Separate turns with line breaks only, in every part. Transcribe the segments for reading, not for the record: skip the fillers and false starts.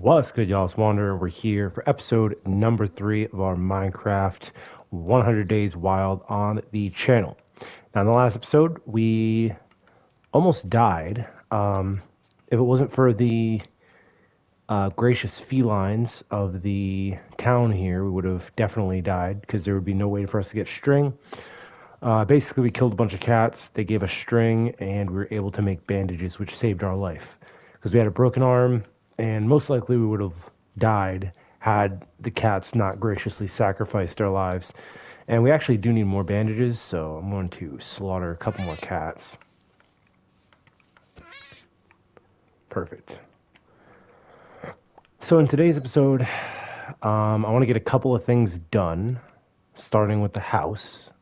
What's good, y'all? It's Wanderer. We're here for episode number 3 of our Minecraft 100 Days Wild on the channel. Now, in the last episode, we almost died. If it wasn't for the gracious felines of the town here, we would have definitely died because there would be no way for us to get string. Basically, we killed a bunch of cats. They gave us string, and we were able to make bandages, which saved our life because we had a broken arm, and most likely we would have died had the cats not graciously sacrificed their lives. And we actually do need more bandages, so I'm going to slaughter a couple more cats. Perfect. So in today's episode, I want to get a couple of things done, starting with the house.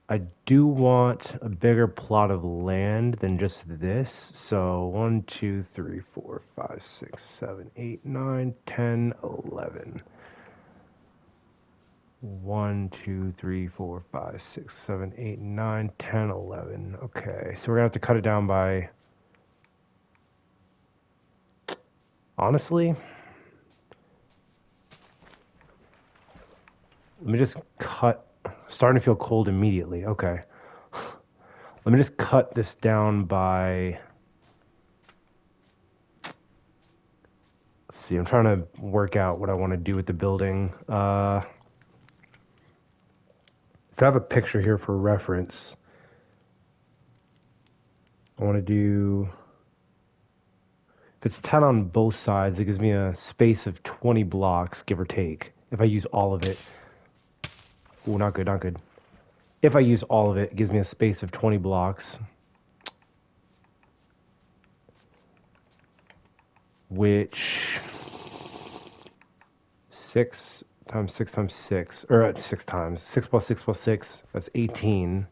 I do want a bigger plot of land than just this. So 1, 2, 3, 4, 5, 6, 7, 8, 9, 10, 11. 1, 2, 3, 4, 5, 6, 7, 8, 9, 10, 11. Okay, so we're gonna have to cut it down by, honestly, let me just cut. Starting to feel cold immediately. Okay. Let me just cut this down by. Let's see, I'm trying to work out what I want to do with the building. So I have a picture here for reference. I want to do. If it's 10 on both sides, it gives me a space of 20 blocks, give or take. If I use all of it. Ooh, not good, not good. If I use all of it, it gives me a space of 20 blocks. Which 6 times 6 times 6, or 6 times 6 plus 6 plus 6, that's 18.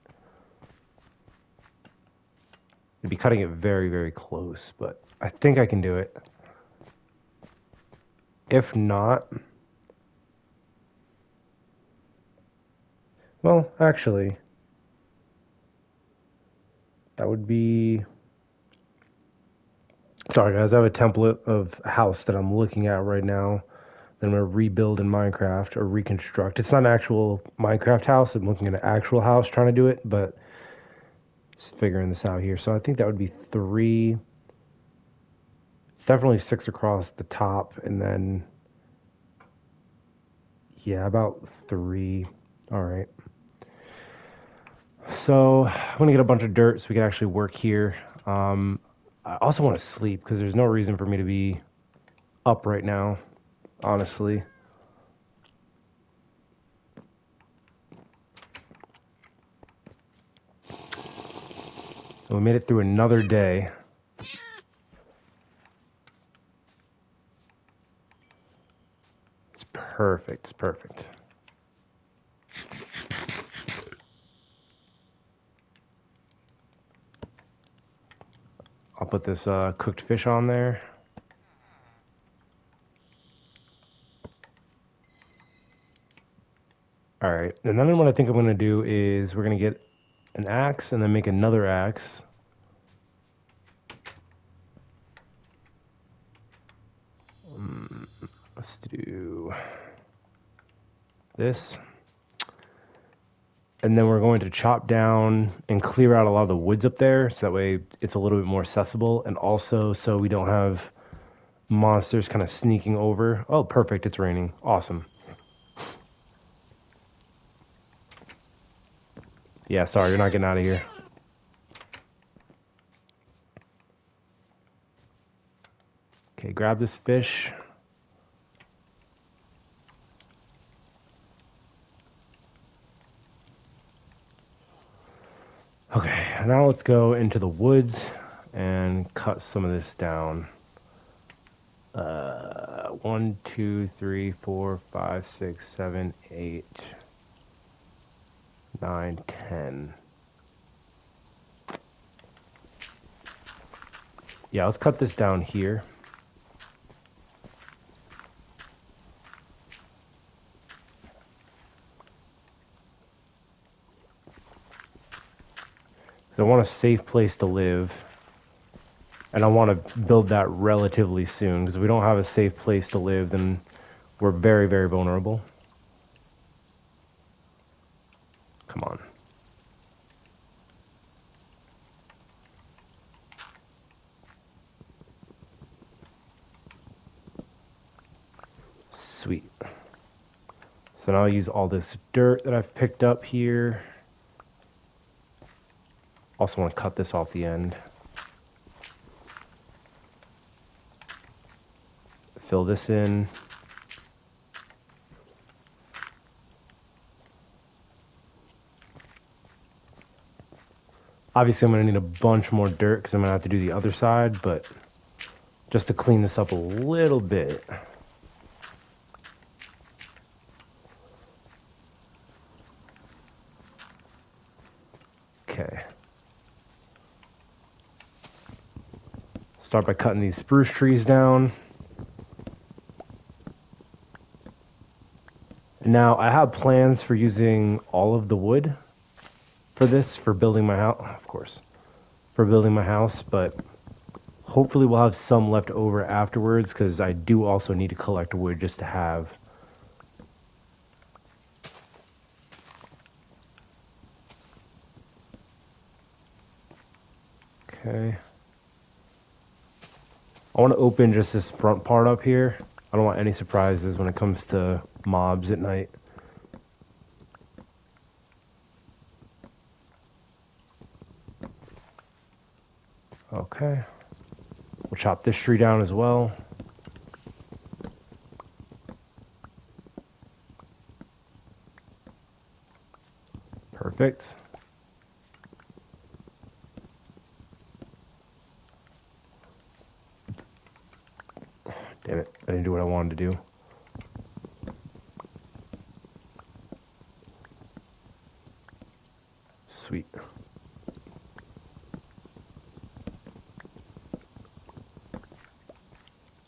I'd be cutting it very, very close, but I think I can do it. If not, well, actually, that would be. Sorry, guys, I have a template of a house that I'm looking at right now that I'm going to rebuild in Minecraft or reconstruct. It's not an actual Minecraft house. I'm looking at an actual house trying to do it, but just figuring this out here. So I think that would be 3. It's definitely 6 across the top, and then, yeah, about 3. All right. So I'm going to get a bunch of dirt so we can actually work here. I also want to sleep because there's no reason for me to be up right now, honestly. So we made it through another day. It's perfect. It's perfect. I'll put this cooked fish on there. All right. And then what I think I'm going to do is we're going to get an axe and then make another axe. Let's do this. And then we're going to chop down and clear out a lot of the woods up there so that way it's a little bit more accessible, and also so we don't have monsters kind of sneaking over. Oh, perfect. It's raining. Awesome. Yeah, sorry, you're not getting out of here. Okay, grab this fish. Okay, now let's go into the woods and cut some of this down. 1, 2, 3, 4, 5, 6, 7, 8, 9, 10. Yeah, let's cut this down here. So want a safe place to live. And I want to build that relatively soon, because if we don't have a safe place to live, then we're very, very vulnerable. Come on. Sweet. So now I'll use all this dirt that I've picked up here. Also want to cut this off the end. Fill this in. Obviously, I'm going to need a bunch more dirt because I'm going to have to do the other side, but just to clean this up a little bit. Okay. Start by cutting these spruce trees down. And now I have plans for using all of the wood for this, for building my house, of course, for building my house, but hopefully we'll have some left over afterwards, because I do also need to collect wood just to have. Okay. I want to open just this front part up here. I don't want any surprises when it comes to mobs at night. Okay. We'll chop this tree down as well. Perfect. Damn it, I didn't do what I wanted to do. Sweet.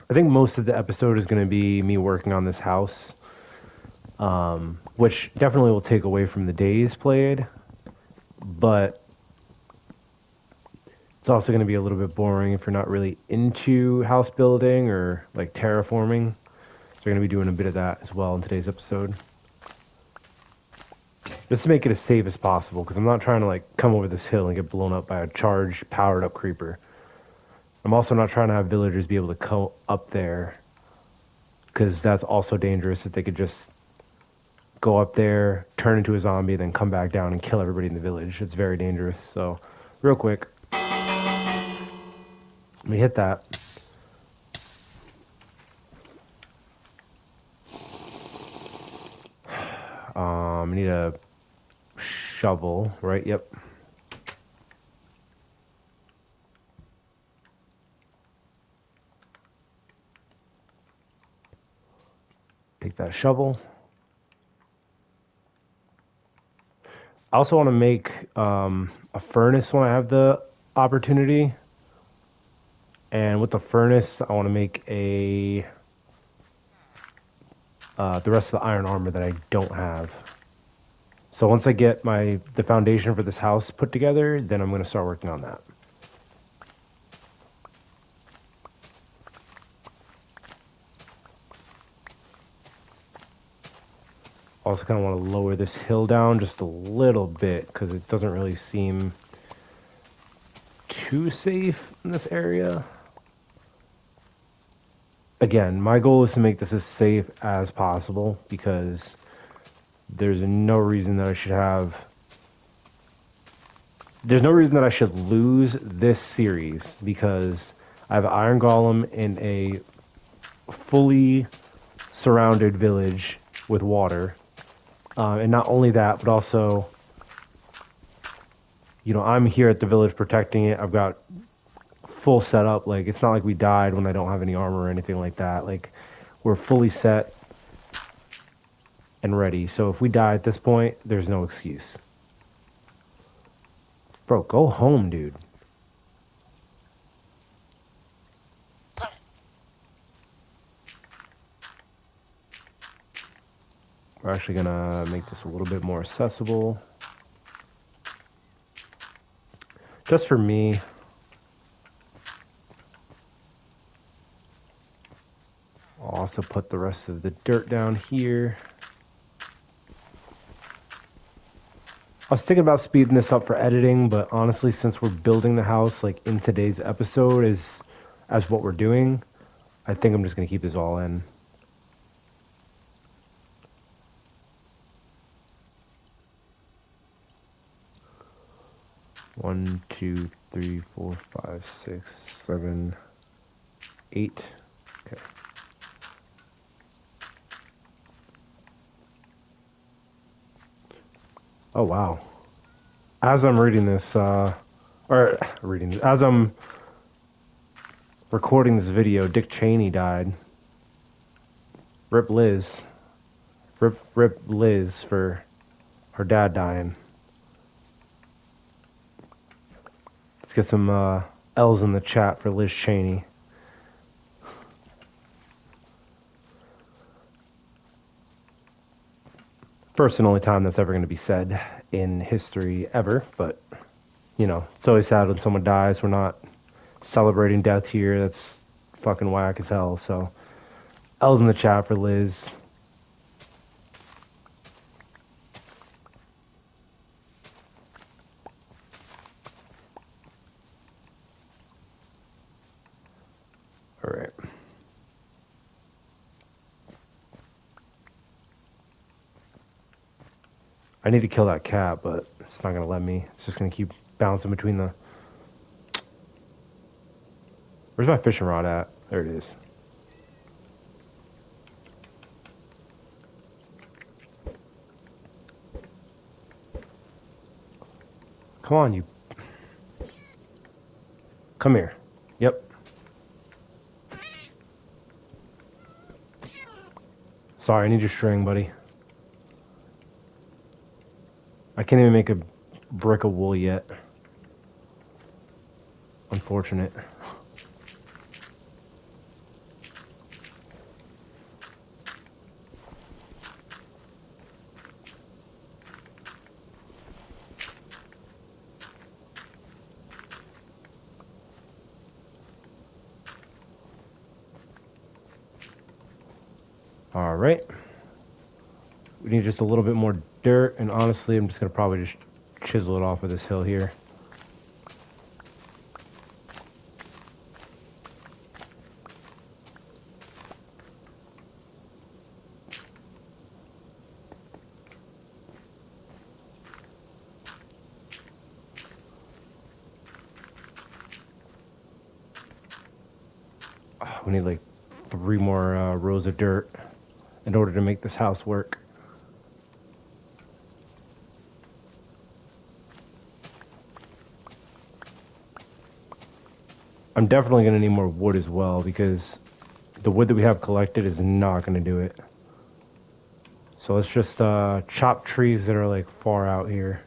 I think most of the episode is going to be me working on this house, which definitely will take away from the days played, but it's also going to be a little bit boring if you're not really into house building or like terraforming. So we're going to be doing a bit of that as well in today's episode. Just to make it as safe as possible, because I'm not trying to like come over this hill and get blown up by a charged, powered up creeper. I'm also not trying to have villagers be able to come up there, because that's also dangerous if they could just go up there, turn into a zombie, then come back down and kill everybody in the village. It's very dangerous. So, real quick, let me hit that. I need a shovel, right? Yep. Take that shovel. I also want to make a furnace when I have the opportunity. And with the furnace, I want to make the rest of the iron armor that I don't have. So once I get the foundation for this house put together, then I'm going to start working on that. Also kind of want to lower this hill down just a little bit, because it doesn't really seem too safe in this area. Again, my goal is to make this as safe as possible, because there's no reason that I should lose this series, because I have an iron golem in a fully surrounded village with water. And not only that, but also, I'm here at the village protecting it. I've got full setup. Like, it's not like we died when I don't have any armor or anything like that. Like, we're fully set and ready. So if we die at this point, there's no excuse. Bro, go home, dude. We're actually gonna make this a little bit more accessible. just for me. I'll also put the rest of the dirt down here. I was thinking about speeding this up for editing, but honestly, since we're building the house like in today's episode as what we're doing, I think I'm just gonna keep this all in. One, two, three, four, five, six, 7, 8. Okay. Oh wow. As I'm reading this, as I'm recording this video, Dick Cheney died. Rip Liz. Rip Liz for her dad dying. Let's get some L's in the chat for Liz Cheney. First and only time that's ever going to be said in history ever, but, you know, it's always sad when someone dies. We're not celebrating death here. That's fucking whack as hell, so L's in the chat for Liz. All right. I need to kill that cat, but it's not going to let me. It's just going to keep bouncing between the... Where's my fishing rod at? There it is. Come on, you... Come here. Yep. Sorry, I need your string, buddy. I can't even make a brick of wool yet. Unfortunate. All right. We need just a little bit more dirt, and honestly, I'm just going to probably just chisel it off of this hill here. We need like 3 more rows of dirt in order to make this house work. I'm definitely going to need more wood as well, because the wood that we have collected is not going to do it. So let's just chop trees that are like far out here.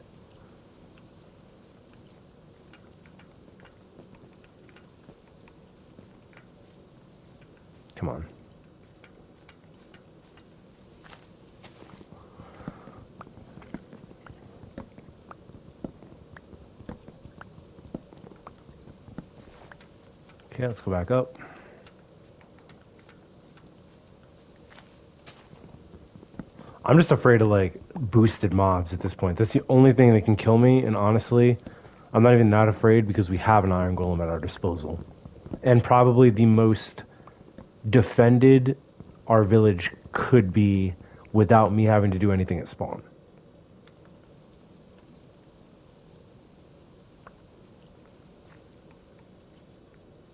Come on. Okay, let's go back up. I'm just afraid of like boosted mobs at this point. That's the only thing that can kill me, and honestly, I'm not even that afraid because we have an iron golem at our disposal. And probably the most defended our village could be without me having to do anything at spawn.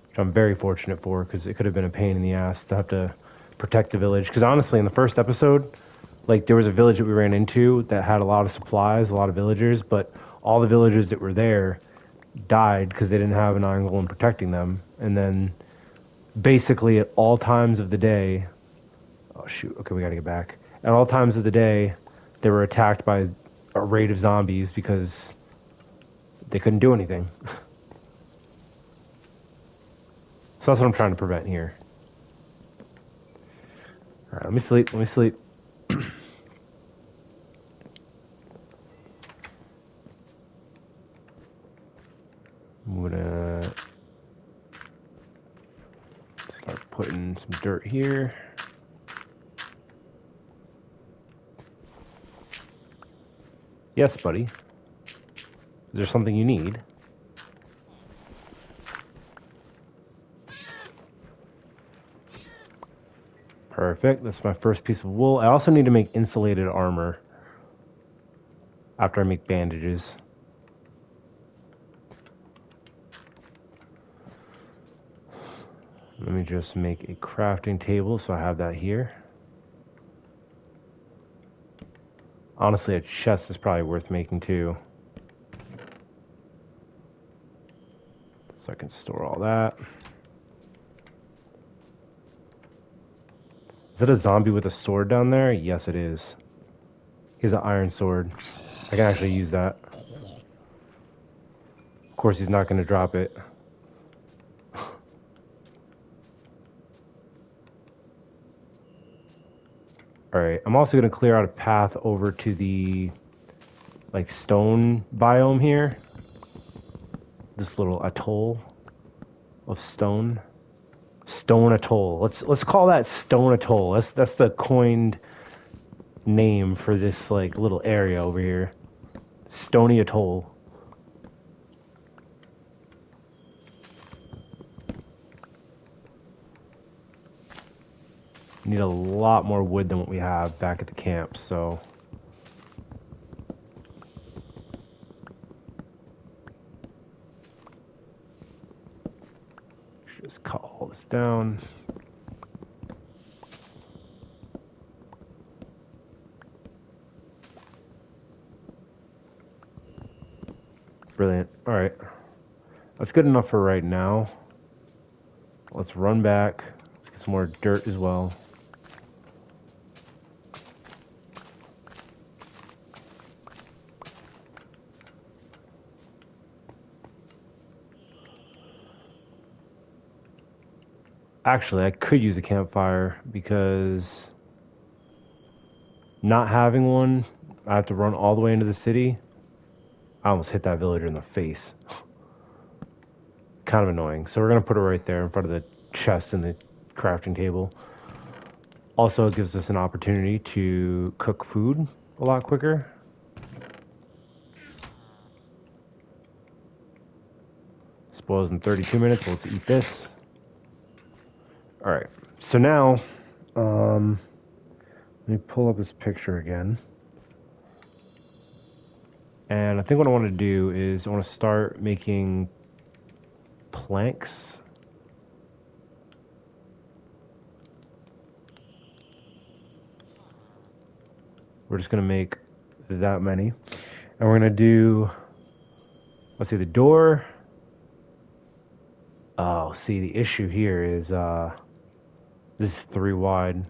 Which I'm very fortunate for, because it could have been a pain in the ass to have to protect the village. Because honestly, in the first episode, like there was a village that we ran into that had a lot of supplies, a lot of villagers, but all the villagers that were there died because they didn't have an iron golem protecting them. And then basically at all times of the day, oh shoot, okay, we gotta get back. At all times of the day, they were attacked by a raid of zombies because they couldn't do anything. So that's what I'm trying to prevent here. All right, let me sleep. Let me sleep. putting some dirt here. Yes, buddy. Is there something you need? Perfect. That's my first piece of wool. I also need to make insulated armor after I make bandages. Let me just make a crafting table so I have that here. Honestly, a chest is probably worth making too. So I can store all that. Is that a zombie with a sword down there? Yes, it is. He has an iron sword. I can actually use that. Of course, he's not going to drop it. Alright, I'm also going to clear out a path over to the like stone biome here. This little atoll of stone. Stone Atoll. Let's call that Stone Atoll. That's the coined name for this like little area over here. Stony Atoll. Need a lot more wood than what we have back at the camp, so just cut all this down. Brilliant. All right. That's good enough for right now. Let's run back. Let's get some more dirt as well. Actually, I could use a campfire because not having one, I have to run all the way into the city. I almost hit that villager in the face. Kind of annoying. So we're going to put it right there in front of the chest and the crafting table. Also, it gives us an opportunity to cook food a lot quicker. Spoils in 32 minutes. So let's eat this. All right. So now, let me pull up this picture again. And I think what I want to do is I want to start making planks. We're just going to make that many. And we're going to do, let's see, the door. Oh, see, the issue here is this is 3 wide.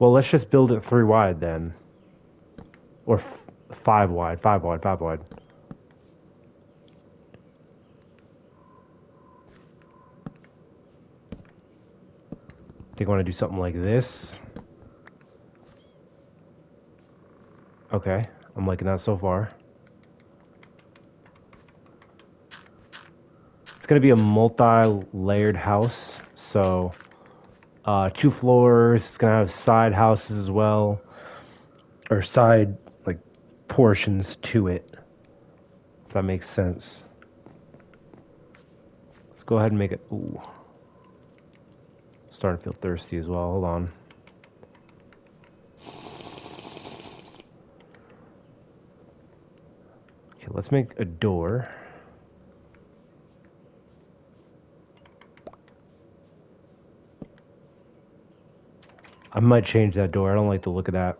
Well, let's just build it 3 wide then. Or 5 wide, 5 wide, 5 wide. I think I want to do something like this. Okay, I'm liking that so far. It's going to be a multi-layered house. So, 2 floors. It's going to have side houses as well. Or side, like, portions to it. If that makes sense. Let's go ahead and make it... Ooh. Starting to feel thirsty as well. Hold on. Okay, let's make a door. I might change that door. I don't like the look of that.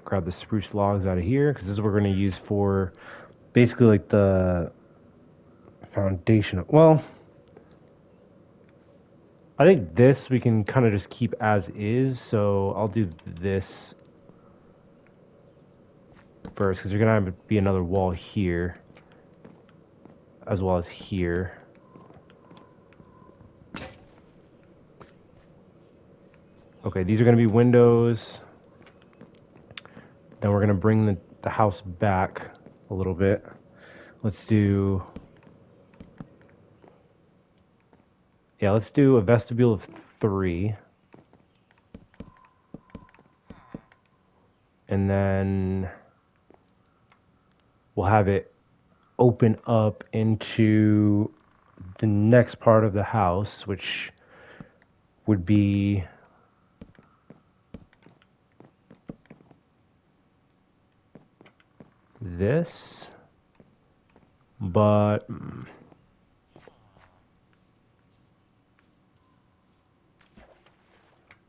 Grab the spruce logs out of here because this is what we're going to use for basically like the foundation. Well, I think this we can kind of just keep as is. So I'll do this first because there's going to be another wall here as well as here. Okay, these are going to be windows. Then we're going to bring the house back a a little bit. Let's do... Yeah, let's do a vestibule of 3. And then we'll have it open up into the next part of the house, which would be this. But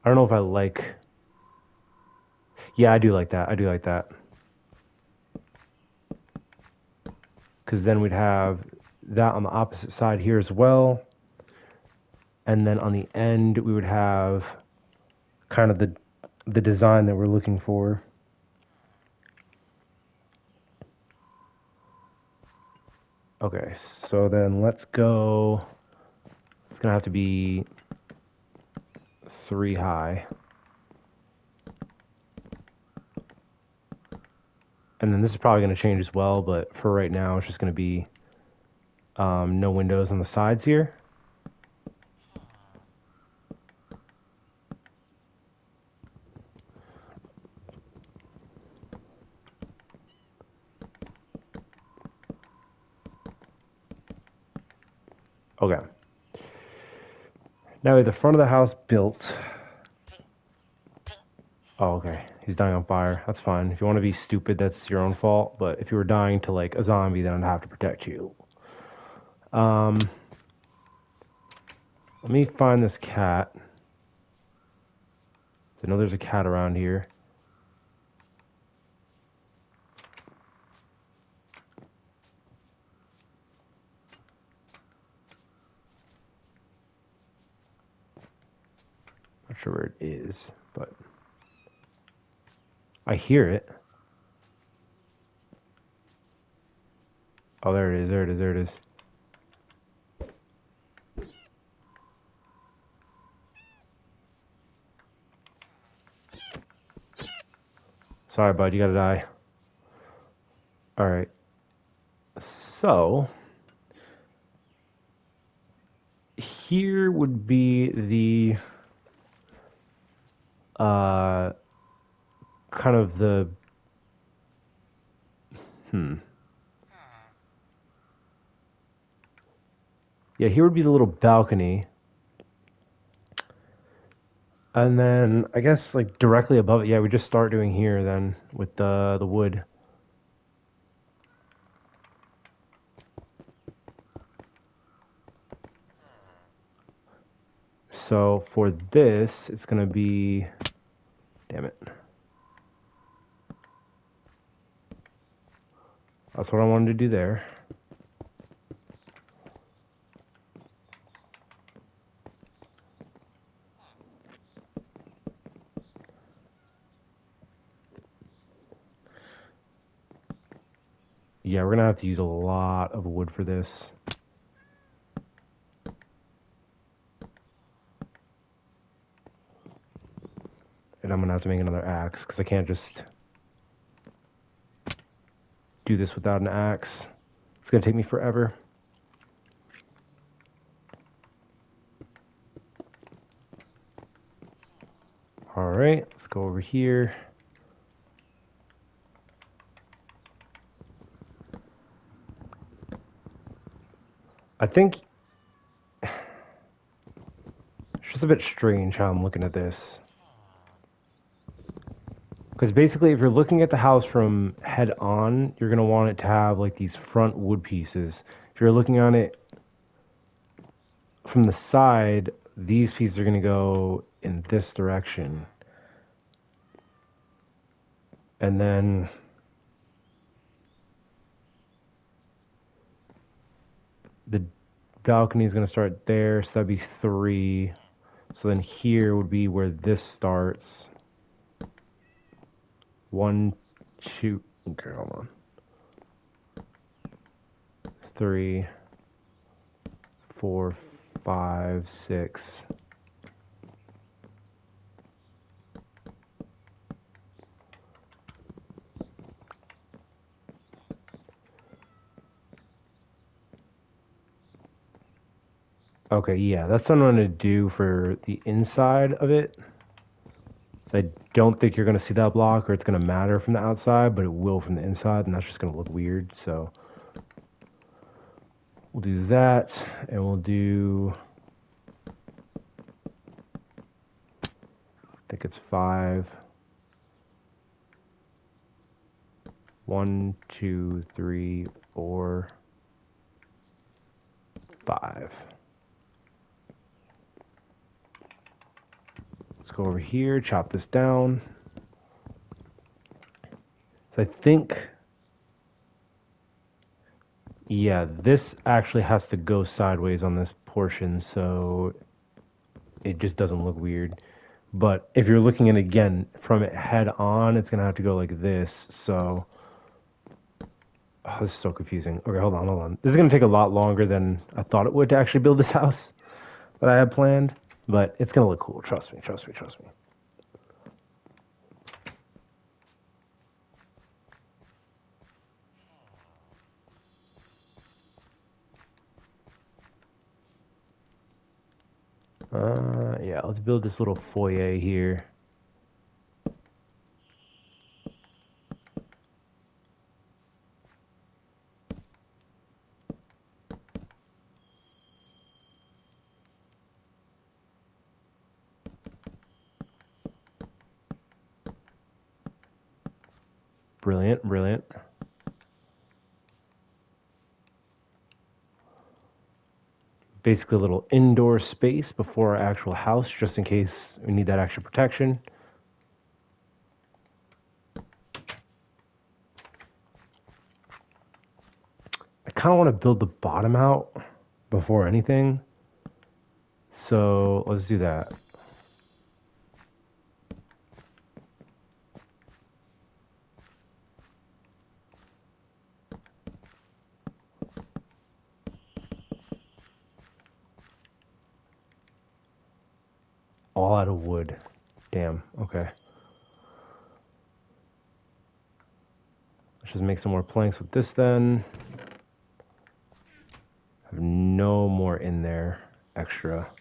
I don't know if I like... Yeah, I do like that. I do like that. Because then we'd have that on the opposite side here as well. And then on the end, we would have kind of the design that we're looking for. Okay, so then let's go. It's going to have to be 3 high. And then this is probably going to change as well, but for right now, it's just going to be no windows on the sides here. Okay. Now we have the front of the house built. Oh, okay. He's dying on fire. That's fine. If you want to be stupid, that's your own fault. But if you were dying to like a zombie, then I'd have to protect you. Let me find this cat. I know there's a cat around here. Not sure where it is, but I hear it. Oh, there it is. There it is. There it is. Sorry, bud. You gotta die. All right. So here would be the kind of the yeah, here would be the little balcony. And then I guess like directly above it, yeah, we just start doing here then with the wood. So for this, it's gonna be, damn it. That's what I wanted to do there. Yeah, we're gonna have to use a lot of wood for this. And I'm gonna have to make another axe because I can't just do this without an axe. It's gonna take me forever. All right, let's go over here. I think it's just a bit strange how I'm looking at this. Because basically, if you're looking at the house from head on, you're going to want it to have like these front wood pieces. If you're looking on it from the side, these pieces are going to go in this direction. And then the balcony is going to start there, so that'd be 3. So then here would be where this starts. 1, 2, okay, hold on. 3, 4, 5, 6. Okay, yeah, that's what I'm going to do for the inside of it. So I don't think you're going to see that block or it's going to matter from the outside, but it will from the inside, and that's just going to look weird. So we'll do that, and we'll do, I think it's 5. 1, 2, 3, 4, 5. Let's go over here, chop this down. So I think, yeah, this actually has to go sideways on this portion, so it just doesn't look weird. But if you're looking at it again from it head on, it's gonna have to go like this. So this is so confusing. Okay, hold on. This is gonna take a lot longer than I thought it would to actually build this house that I had planned, but it's gonna look cool. Trust me. Yeah, let's build this little foyer here. Brilliant. Basically a little indoor space before our actual house, just in case we need that extra protection. I kind of want to build the bottom out before anything. So let's do that. All out of wood. Damn, okay. Let's just make some more planks with this then. I have no more in there extra.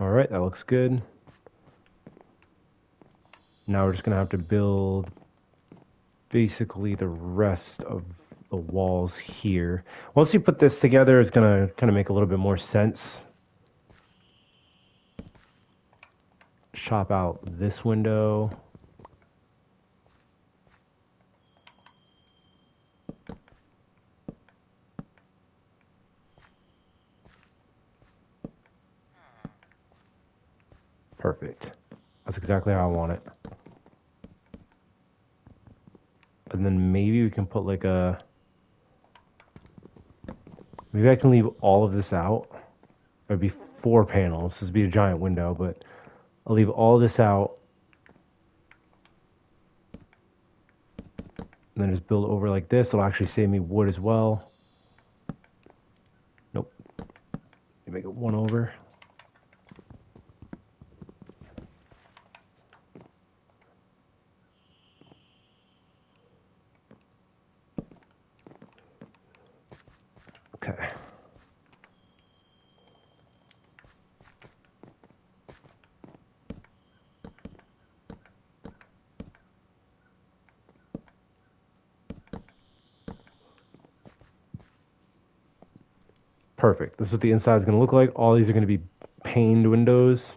All right, that looks good. Now we're just gonna have to build basically the rest of the walls here. Once you put this together, it's gonna kind of make a little bit more sense. Chop out this window. Perfect. That's exactly how I want it. And then maybe we can put like a... Maybe I can leave all of this out. It'd be 4 panels. This would be a giant window, but I'll leave all this out. And then just build over like this. It'll actually save me wood as well. Nope. Make it 1 over. Okay. Perfect. This is what the inside is going to look like. All these are going to be paned windows.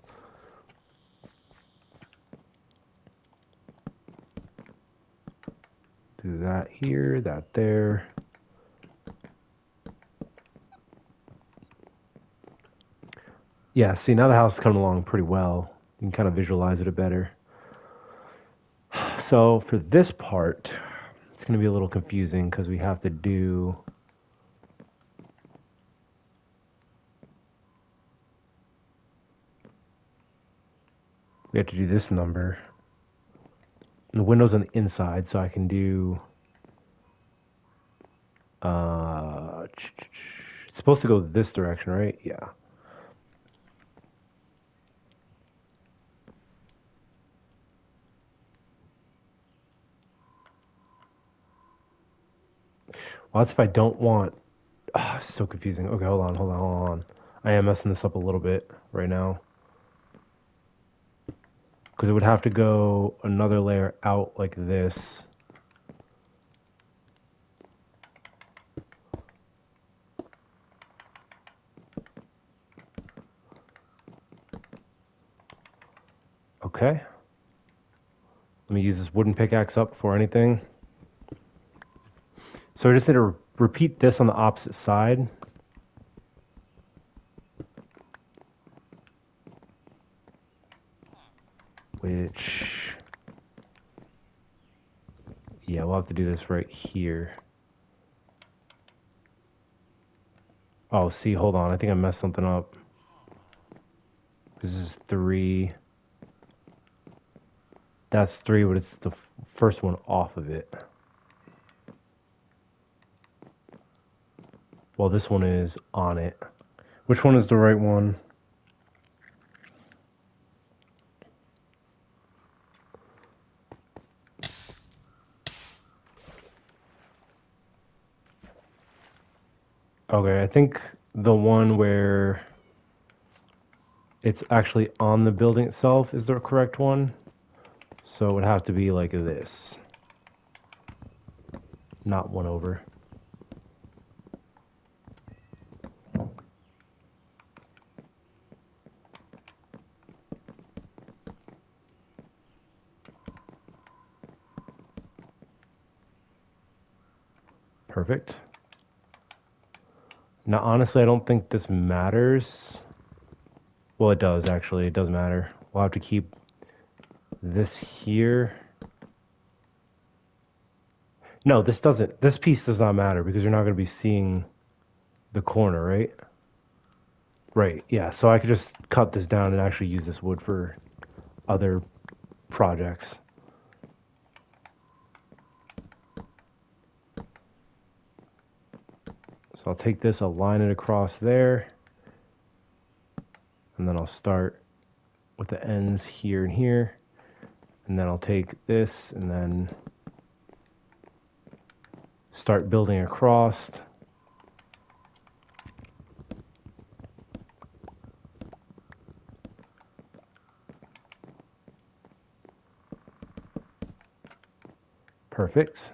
Do that here, that there. Yeah, see, now the house is coming along pretty well. You can kind of visualize it better. So for this part, it's going to be a little confusing because we have to do... We have to do this number. And the window's on the inside, so I can do... It's supposed to go this direction, right? Yeah. Well, that's if I don't want... it's so confusing. Okay, hold on. I am messing this up a little bit right now. Because it would have to go another layer out like this. Okay. Let me use this wooden pickaxe up before anything. So I just need to repeat this on the opposite side. Which... yeah, we'll have to do this right here. Oh, see, hold on. I think I messed something up. This is 3. That's 3, but it's the first one off of it. Well, this one is on it. Which one is the right one? Okay, I think the one where it's actually on the building itself is the correct one. So it would have to be like this. Not one over. Perfect. Now, honestly, I don't think this matters. Well, it does, actually. It does matter. We'll have to keep this here. No, this doesn't. This piece does not matter because you're not going to be seeing the corner, right? Right, yeah. So I could just cut this down and actually use this wood for other projects. So I'll take this, I'll line it across there, and then I'll start with the ends here and here, and then I'll take this and then start building across. Perfect.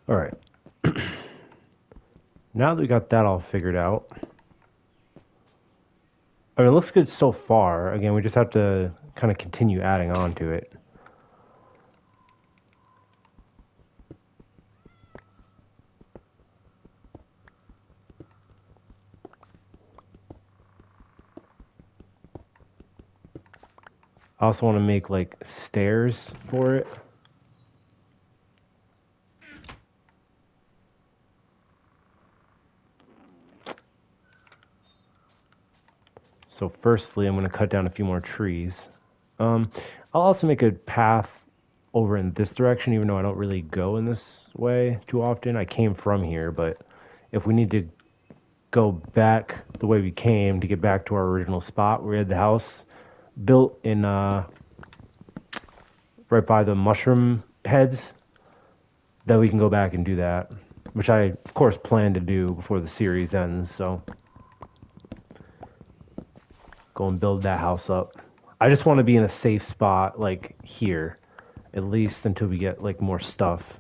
All right. Now that we got that all figured out, I mean, it looks good so far. Again, we just have to kind of continue adding on to it. I also want to make like stairs for it. So firstly, I'm going to cut down a few more trees. I'll also make a path over in this direction, even though I don't really go in this way too often. I came from here, but if we need to go back the way we came to get back to our original spot where we had the house built in right by the mushroom heads, then we can go back and do that, which I of course plan to do before the series ends. So go and build that house up. I just want to be in a safe spot like here, at least until we get like more stuff.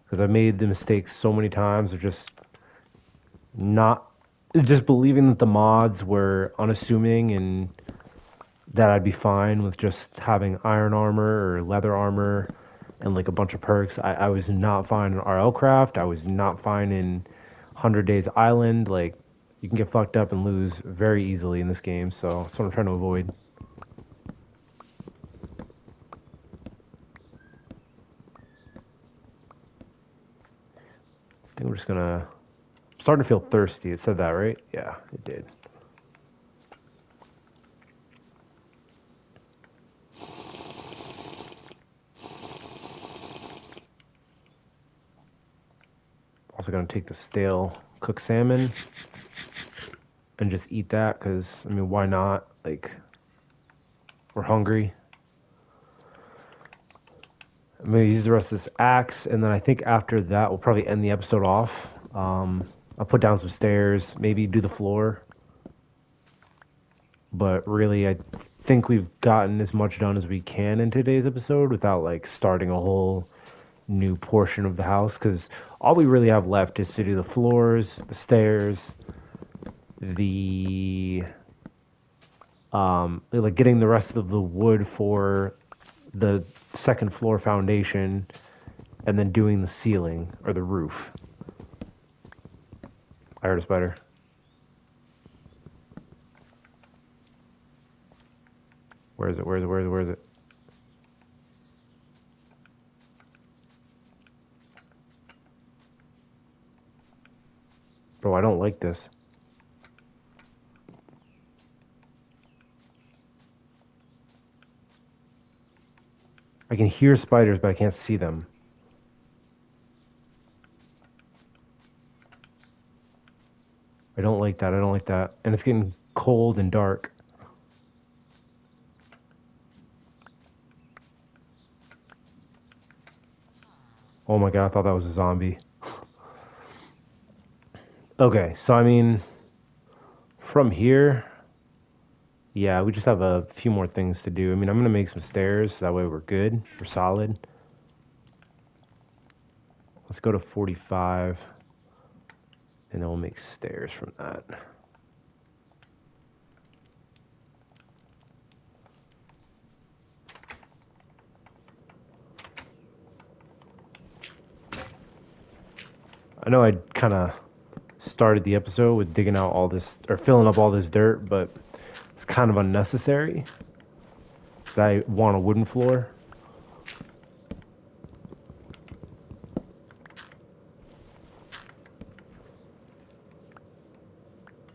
Because I've made the mistakes so many times of just believing that the mods were unassuming and that I'd be fine with just having iron armor or leather armor and like a bunch of perks. I was not fine in RL craft. I was not fine in 100 Days Island, like, you can get fucked up and lose very easily in this game, so that's what I'm trying to avoid. I think we're just gonna... I'm starting to feel thirsty. It said that, right? Yeah, it did. Also gonna take the stale cooked salmon and just eat that, because, I mean, why not? Like, we're hungry. I'm gonna use the rest of this axe, and then I think after that we'll probably end the episode off. I'll put down some stairs, maybe do the floor. But really, I think we've gotten as much done as we can in today's episode without, like, starting a whole new portion of the house, because all we really have left is to do the floors, the stairs, the like getting the rest of the wood for the second floor foundation, and then doing the ceiling or the roof. I heard a spider. Where is it? Where is it? Where is it? Where is it? Bro, I don't like this. I can hear spiders, but I can't see them. I don't like that. I don't like that. And it's getting cold and dark. Oh my god, I thought that was a zombie. Okay, so I mean, from here, yeah, we just have a few more things to do. I mean, I'm going to make some stairs, so that way we're good. We're solid. Let's go to 45, and then we'll make stairs from that. I know I kind of started the episode with digging out all this, or filling up all this dirt, but it's kind of unnecessary, because I want a wooden floor.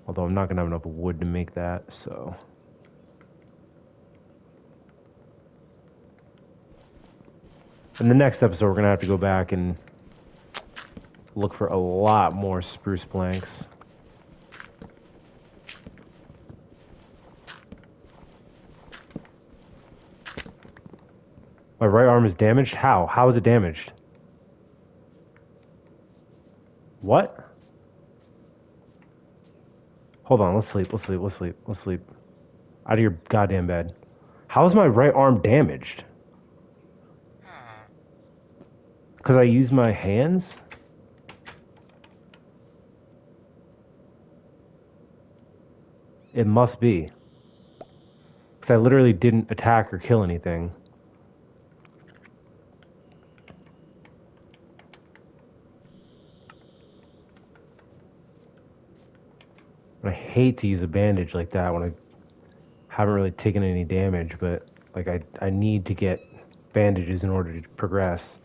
Although I'm not going to have enough wood to make that, so... In the next episode, we're going to have to go back and look for a lot more spruce planks. My right arm is damaged? How? How is it damaged? What? Hold on, let's sleep, let's sleep, let's sleep, let's sleep. Out of your goddamn bed. How is my right arm damaged? Because I use my hands? It must be. Because I literally didn't attack or kill anything. And I hate to use a bandage like that when I haven't really taken any damage, but like I need to get bandages in order to progress.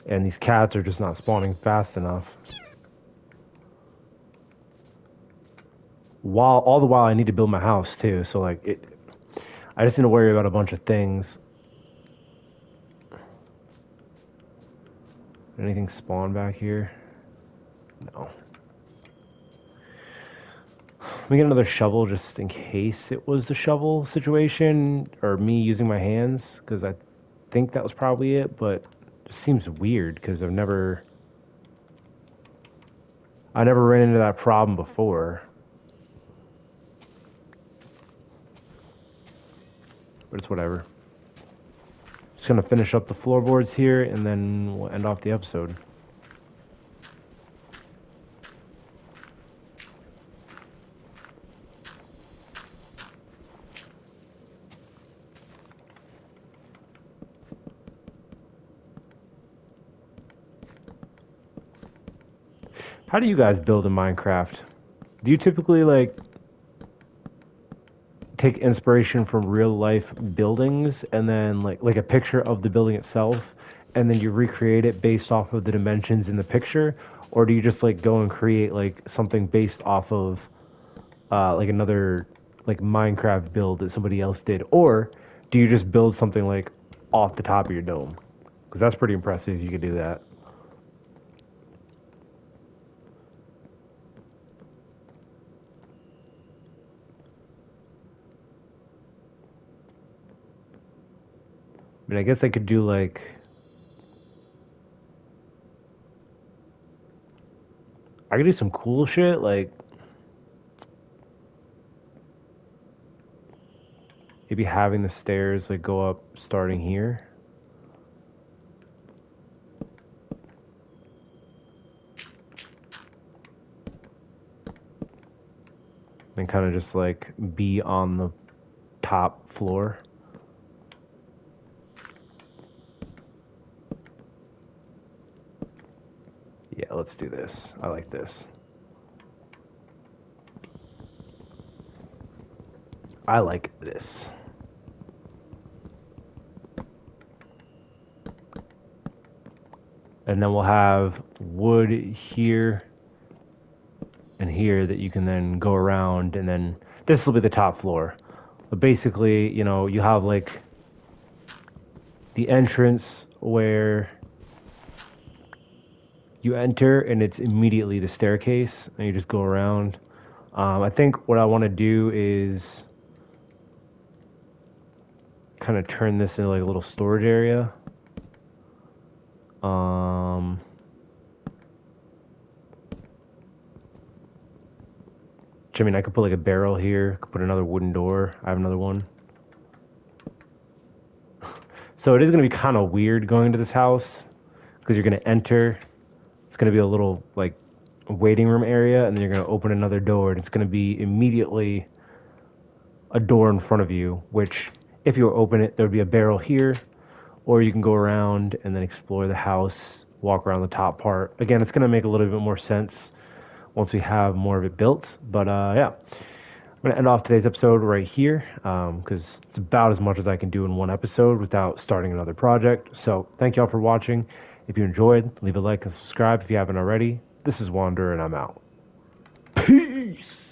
And these cats are just not spawning fast enough. All the while I need to build my house too, so like I just need to worry about a bunch of things. Anything spawn back here? No. Let me get another shovel just in case it was the shovel situation or me using my hands, because I think that was probably it, but it seems weird because I never ran into that problem before. But it's whatever. Just gonna finish up the floorboards here and then we'll end off the episode. How do you guys build in Minecraft? Do you typically like take inspiration from real life buildings and then like a picture of the building itself and then you recreate it based off of the dimensions in the picture, or do you just like go and create like something based off of like another like Minecraft build that somebody else did, or do you just build something like off the top of your dome? Because that's pretty impressive if you could do that. I mean, I guess I could do like I could do some cool shit like maybe having the stairs like go up starting here. And kind of just like be on the top floor. Yeah, let's do this. I like this. I like this. And then we'll have wood here and here that you can then go around, and then this will be the top floor. But basically, you know, you have like the entrance where you enter and it's immediately the staircase and you just go around. I think what I want to do is kind of turn this into like a little storage area. I mean, I could put like a barrel here, could put another wooden door. I have another one. So it is going to be kind of weird going to this house because you're going to enter. It's going to be a little like waiting room area, and then you're going to open another door, and it's going to be immediately a door in front of you, which if you open it, there would be a barrel here, or you can go around and then explore the house, walk around the top part. Again, it's going to make a little bit more sense once we have more of it built. But yeah, I'm going to end off today's episode right here because it's about as much as I can do in one episode without starting another project. So thank y'all for watching. If you enjoyed, leave a like and subscribe if you haven't already. This is Wander, and I'm out. Peace!